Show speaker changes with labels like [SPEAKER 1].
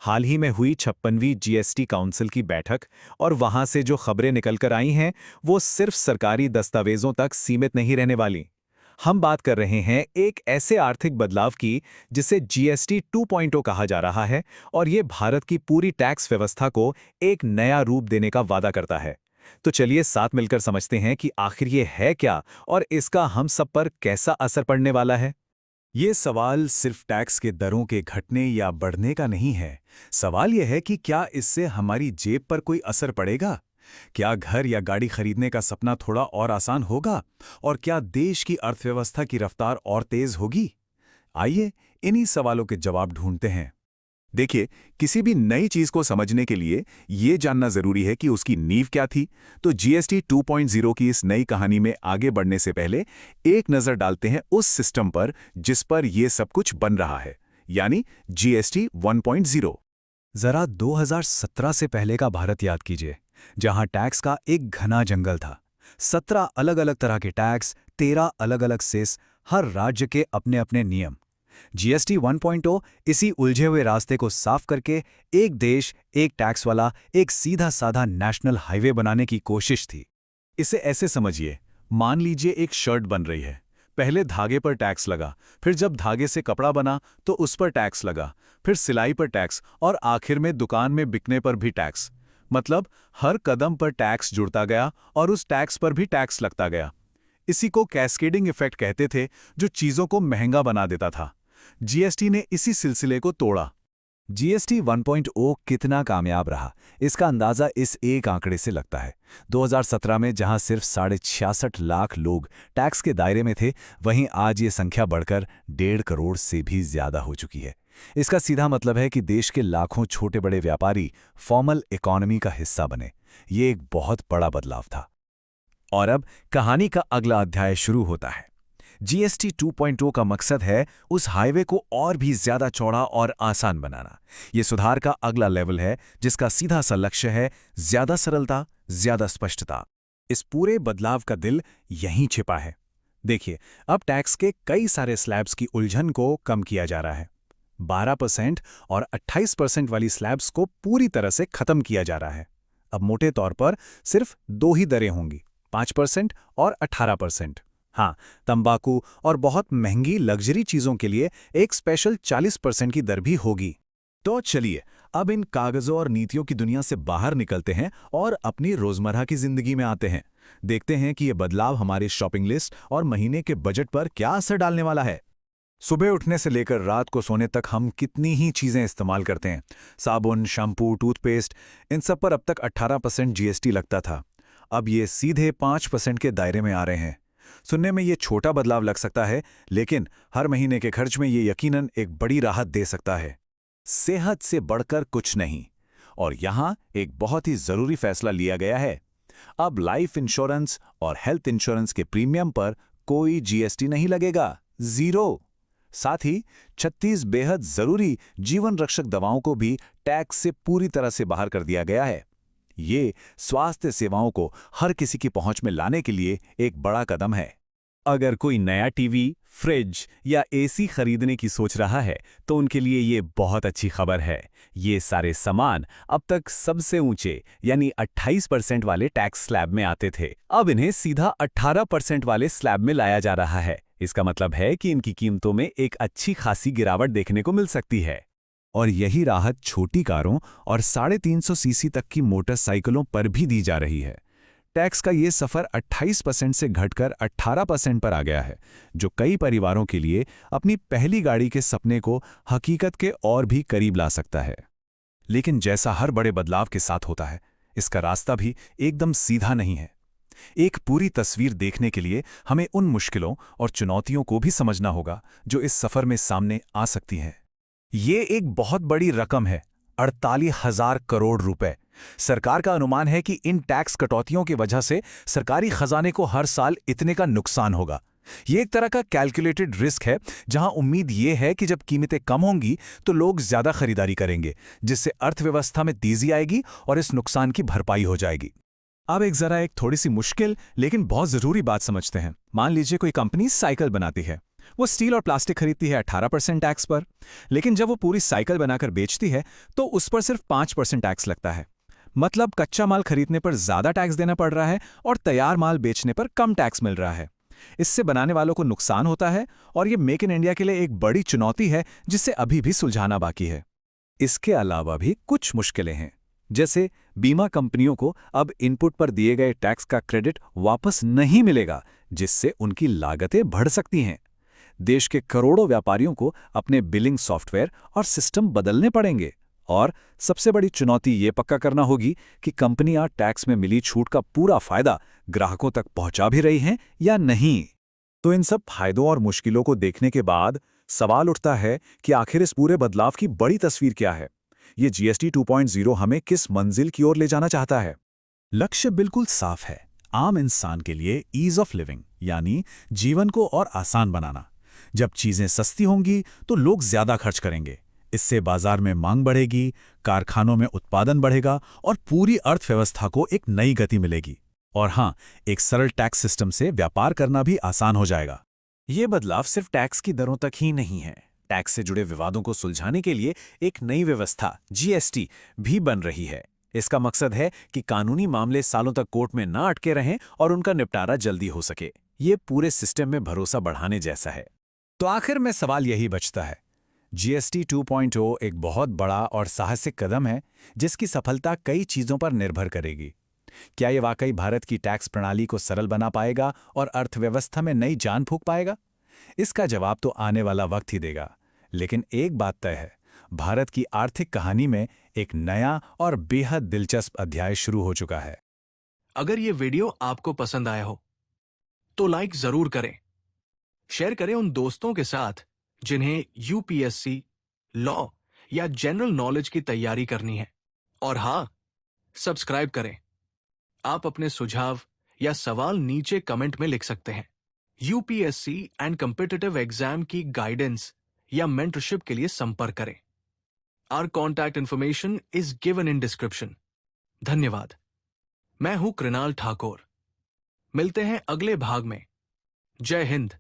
[SPEAKER 1] हाल ही में हुई 56वीं GST council की बैठक और वहां से जो खबरें निकलकर आई हैं वो सिर्फ सरकारी दस्तावेजों तक सीमित नहीं रहने वाली। हम बात कर रहे हैं एक ऐसे आर्थिक बदलाव की जिसे जीएसटी 2.0 कहा जा रहा है और ये भारत की पूरी टैक्स व्यवस्था को एक नया रूप देने का वादा करता है। तो चलिए साथ मिलकर समझते हैं कि आखिर ये है क्या और इसका हम सब पर कैसा असर पड़ने वाला है।
[SPEAKER 2] ये सवाल सिर्फ टैक्स के दरों के घटने या बढ़ने का नहीं है। सवाल यह है कि क्या इससे हमारी जेब पर कोई असर पड़ेगा? क्या घर या गाड़ी खरीदने का सपना थोड़ा और आसान होगा? और क्या देश की अर्थव्यवस्था की रफ्तार और तेज होगी? आइए इन्हीं सवालों के जवाब ढूंढते हैं। देखिए, किसी भी नई चीज को समझने के लिए ये जानना जरूरी है कि उसकी नींव क्या थी। तो जीएसटी 2.0 की इस नई कहानी में आगे बढ़ने से पहले एक नजर डालते हैं उस सिस्टम पर जिस पर यह सब कुछ बन रहा है, यानी जीएसटी 1.0।
[SPEAKER 3] जरा 2017 से पहले का भारत याद कीजिए, जहां टैक्स का एक घना जंगल था। 17 अलग अलग तरह के टैक्स, 13 अलग अलग सेस, हर राज्य के अपने अपने नियम। जीएसटी 1.0 इसी उलझे हुए रास्ते को साफ करके एक देश, एक टैक्स वाला, एक सीधा साधा नेशनल हाईवे बनाने की कोशिश थी।
[SPEAKER 2] इसे ऐसे समझिए, मान लीजिए एक शर्ट बन रही है। पहले धागे पर टैक्स लगा, फिर जब धागे से कपड़ा बना तो उस पर टैक्स लगा, फिर सिलाई पर टैक्स और आखिर में दुकान में बिकने पर भी टैक्स। मतलब हर कदम पर टैक्स जुड़ता गया और उस टैक्स पर भी टैक्स लगता गया। इसी को कैस्केडिंग इफेक्ट कहते थे, जो चीजों को महंगा बना देता था। जीएसटी ने इसी सिलसिले को तोड़ा।
[SPEAKER 3] जीएसटी 1.0 कितना कामयाब रहा, इसका अंदाजा इस एक आंकड़े से लगता है। 2017 में जहां सिर्फ 66.5 लाख लोग टैक्स के दायरे में थे, वहीं आज ये संख्या बढ़कर 1.5 करोड़ से भी ज्यादा हो चुकी है। इसका सीधा मतलब है कि देश के लाखों छोटे बड़े व्यापारी फॉर्मल इकोनॉमी का हिस्सा बने। ये एक बहुत बड़ा बदलाव था। और अब कहानी का अगला अध्याय शुरू होता है। जीएसटी 2.0 का मकसद है उस हाईवे को और भी ज्यादा चौड़ा और आसान बनाना। ये सुधार का अगला लेवल है, जिसका सीधा सा लक्ष्य है ज्यादा सरलता, ज्यादा स्पष्टता। इस पूरे बदलाव का दिल यहीं छिपा है। देखिए, अब टैक्स के कई सारे स्लैब्स की उलझन को कम किया जा रहा है। 12% और 28% वाली स्लैब्स को पूरी तरह से खत्म किया जा रहा है। अब मोटे तौर पर सिर्फ दो ही दरें होंगी, 5% और 18%। हाँ, तंबाकू और बहुत महंगी लग्जरी चीजों के लिए एक स्पेशल 40% की दर भी होगी।
[SPEAKER 2] तो चलिए अब इन कागजों और नीतियों की दुनिया से बाहर निकलते हैं और अपनी रोजमर्रा की जिंदगी में आते हैं। देखते हैं कि ये बदलाव हमारी शॉपिंग लिस्ट और महीने के बजट पर क्या असर डालने वाला है। सुबह उठने से लेकर रात को सोने तक हम कितनी ही चीजें इस्तेमाल करते हैं। साबुन, शैम्पू, टूथपेस्ट, इन सब पर अब तक 18% जीएसटी लगता था। अब ये सीधे 5% के दायरे में आ रहे हैं। सुनने में ये छोटा बदलाव लग सकता है, लेकिन हर महीने के खर्च में ये यकीनन एक बड़ी राहत दे सकता है। सेहत से बढ़कर कुछ नहीं। और यहां एक बहुत ही जरूरी फैसला लिया गया है। अब लाइफ इंश्योरेंस और हेल्थ इंश्योरेंस के प्रीमियम पर कोई जीएसटी नहीं लगेगा, 0। साथ ही 36 बेहद जरूरी जीवन रक्षक दवाओं को भी टैक्स से पूरी तरह से बाहर कर दिया गया है। ये स्वास्थ्य सेवाओं को हर किसी की पहुंच में लाने के लिए एक बड़ा कदम है।
[SPEAKER 3] अगर कोई नया टीवी, फ्रिज या एसी खरीदने की सोच रहा है, तो उनके लिए ये बहुत अच्छी खबर है। ये सारे सामान अब तक सबसे ऊंचे यानी 28% वाले टैक्स स्लैब में आते थे। अब इन्हें सीधा 18% वाले स्लैब में लाया जा रहा है। इसका मतलब है कि इनकी कीमतों में एक अच्छी खासी गिरावट देखने को मिल सकती है। और यही राहत छोटी कारों और 350 सीसी तक की मोटरसाइकिलों पर भी दी जा रही है। टैक्स का ये सफर 28% से घटकर 18% पर आ गया है, जो कई परिवारों के लिए अपनी पहली गाड़ी के सपने को हकीकत के और भी करीब ला सकता है।
[SPEAKER 2] लेकिन जैसा हर बड़े बदलाव के साथ होता है, इसका रास्ता भी एकदम सीधा नहीं है। एक पूरी तस्वीर देखने के लिए हमें उन मुश्किलों और चुनौतियों को भी समझना होगा जो इस सफर में सामने आ सकती हैं।
[SPEAKER 3] ये एक बहुत बड़ी रकम है, 48,000 करोड़ रुपए। सरकार का अनुमान है कि इन टैक्स कटौतियों की वजह से सरकारी खजाने को हर साल इतने का नुकसान होगा। ये एक तरह का कैलकुलेटेड रिस्क है, जहां उम्मीद ये है कि जब कीमतें कम होंगी तो लोग ज्यादा खरीदारी करेंगे, जिससे अर्थव्यवस्था में तेजी आएगी और इस नुकसान की भरपाई हो जाएगी।
[SPEAKER 2] अब एक थोड़ी सी मुश्किल लेकिन बहुत जरूरी बात समझते हैं। मान लीजिए कोई कंपनी साइकिल बनाती है।
[SPEAKER 1] वो स्टील और प्लास्टिक खरीदती है 18% टैक्स पर, लेकिन जब वो पूरी साइकिल बनाकर बेचती है तो उस पर सिर्फ 5% टैक्स लगता है। मतलब कच्चा माल खरीदने पर ज्यादा टैक्स देना पड़ रहा है और तैयार माल बेचने पर कम टैक्स मिल रहा है। इससे बनाने वालों को नुकसान होता है और ये मेक इन इंडिया के लिए एक बड़ी चुनौती है जिसे अभी भी सुलझाना बाकी है।
[SPEAKER 3] इसके अलावा भी कुछ मुश्किलें हैं, जैसे बीमा कंपनियों को अब इनपुट पर दिए गए टैक्स का क्रेडिट वापस नहीं मिलेगा, जिससे उनकी लागतें बढ़ सकती हैं। देश के करोड़ों व्यापारियों को अपने बिलिंग सॉफ्टवेयर और सिस्टम बदलने पड़ेंगे। और सबसे बड़ी चुनौती ये पक्का करना होगी कि कंपनियां टैक्स में मिली छूट का पूरा फायदा ग्राहकों तक पहुंचा भी रही हैं या नहीं।
[SPEAKER 2] तो इन सब फायदों और मुश्किलों को देखने के बाद सवाल उठता है कि आखिर इस पूरे बदलाव की बड़ी तस्वीर क्या है? ये जीएसटी 2.0 हमें किस मंजिल की ओर ले जाना चाहता है? लक्ष्य बिल्कुल साफ है, आम इंसान के लिए ईज ऑफ लिविंग, यानी जीवन को और आसान बनाना। जब चीजें सस्ती होंगी तो लोग ज्यादा खर्च करेंगे। इससे बाजार में मांग बढ़ेगी, कारखानों में उत्पादन बढ़ेगा और पूरी अर्थव्यवस्था को एक नई गति मिलेगी। और हां, एक सरल टैक्स सिस्टम से व्यापार करना भी आसान हो जाएगा।
[SPEAKER 1] ये बदलाव सिर्फ टैक्स की दरों तक ही नहीं है। टैक्स से जुड़े विवादों को सुलझाने के लिए एक नई व्यवस्था जीएसटी भी बन रही है। इसका मकसद है कि कानूनी मामले सालों तक कोर्ट में ना अटके रहें और उनका निपटारा जल्दी हो सके। ये पूरे सिस्टम में भरोसा बढ़ाने जैसा है।
[SPEAKER 3] तो आखिर में सवाल यही बचता है, जीएसटी 2.0 एक बहुत बड़ा और साहसिक कदम है जिसकी सफलता कई चीजों पर निर्भर करेगी। क्या ये वाकई भारत की टैक्स प्रणाली को सरल बना पाएगा और अर्थव्यवस्था में नई जान फूंक पाएगा? इसका जवाब तो आने वाला वक्त ही देगा। लेकिन एक बात तय है, भारत की आर्थिक कहानी में एक नया और बेहद दिलचस्प अध्याय शुरू हो चुका है।
[SPEAKER 4] अगर ये वीडियो आपको पसंद आया हो तो लाइक जरूर करें, शेयर करें उन दोस्तों के साथ जिन्हें यूपीएससी, लॉ या जनरल नॉलेज की तैयारी करनी है। और हाँ, सब्सक्राइब करें। आप अपने सुझाव या सवाल नीचे कमेंट में लिख सकते हैं। यूपीएससी एंड कॉम्पिटिटिव एग्जाम की गाइडेंस या मेंटरशिप के लिए संपर्क करें। Our contact information is given in description. धन्यवाद। मैं हूं कृणाल ठाकुर। मिलते हैं अगले भाग में। जय हिंद।